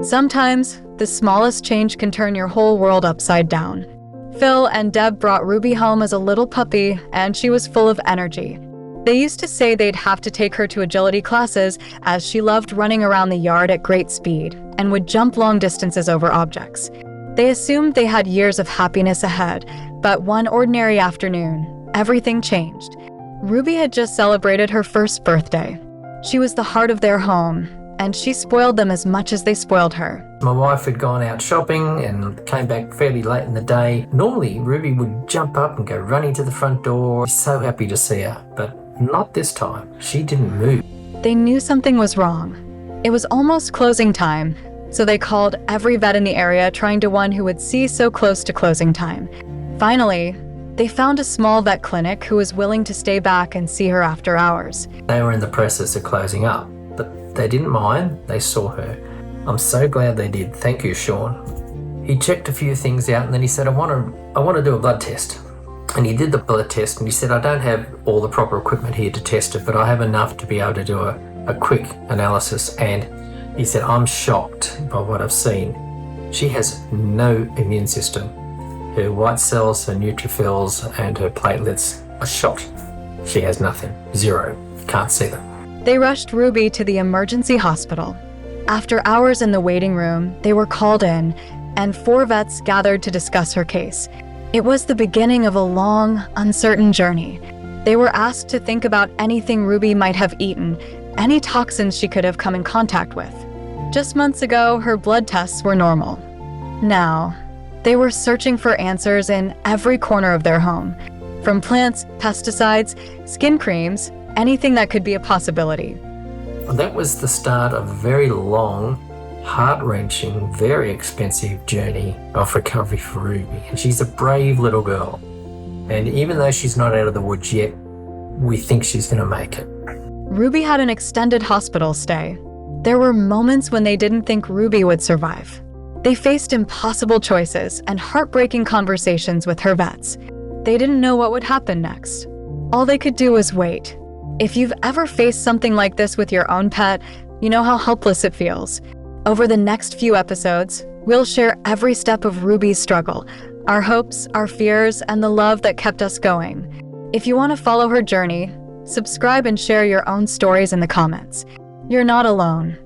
Sometimes, the smallest change can turn your whole world upside down. Phil and Deb brought Ruby home as a little puppy, and she was full of energy. They used to say they'd have to take her to agility classes as she loved running around the yard at great speed and would jump long distances over objects. They assumed they had years of happiness ahead, but one ordinary afternoon, everything changed. Ruby had just celebrated her first birthday. She was the heart of their home, and she spoiled them as much as they spoiled her. My wife had gone out shopping and came back fairly late in the day. Normally, Ruby would jump up and go running to the front door. So happy to see her, but not this time. She didn't move. They knew something was wrong. It was almost closing time, so they called every vet in the area, trying to one who would see so close to closing time. Finally, they found a small vet clinic who was willing to stay back and see her after hours. They were in the process of closing up, but they didn't mind. They saw her. I'm so glad they did. Thank you, Sean. He checked a few things out and then he said, I want to do a blood test. And he did the blood test and he said, I don't have all the proper equipment here to test it, but I have enough to be able to do a quick analysis. And he said, I'm shocked by what I've seen. She has no immune system. Her white cells, her neutrophils, and her platelets are shot. She has nothing. Zero. You can't see them. They rushed Ruby to the emergency hospital. After hours in the waiting room, they were called in, and 4 vets gathered to discuss her case. It was the beginning of a long, uncertain journey. They were asked to think about anything Ruby might have eaten, any toxins she could have come in contact with. Just months ago, her blood tests were normal. Now, they were searching for answers in every corner of their home. From plants, pesticides, skin creams, anything that could be a possibility. That was the start of a very long, heart-wrenching, very expensive journey of recovery for Ruby. And she's a brave little girl. And even though she's not out of the woods yet, we think she's going to make it. Ruby had an extended hospital stay. There were moments when they didn't think Ruby would survive. They faced impossible choices and heartbreaking conversations with her vets. They didn't know what would happen next. All they could do was wait. If you've ever faced something like this with your own pet, you know how helpless it feels. Over the next few episodes, we'll share every step of Ruby's struggle, our hopes, our fears, and the love that kept us going. If you want to follow her journey, subscribe and share your own stories in the comments. You're not alone.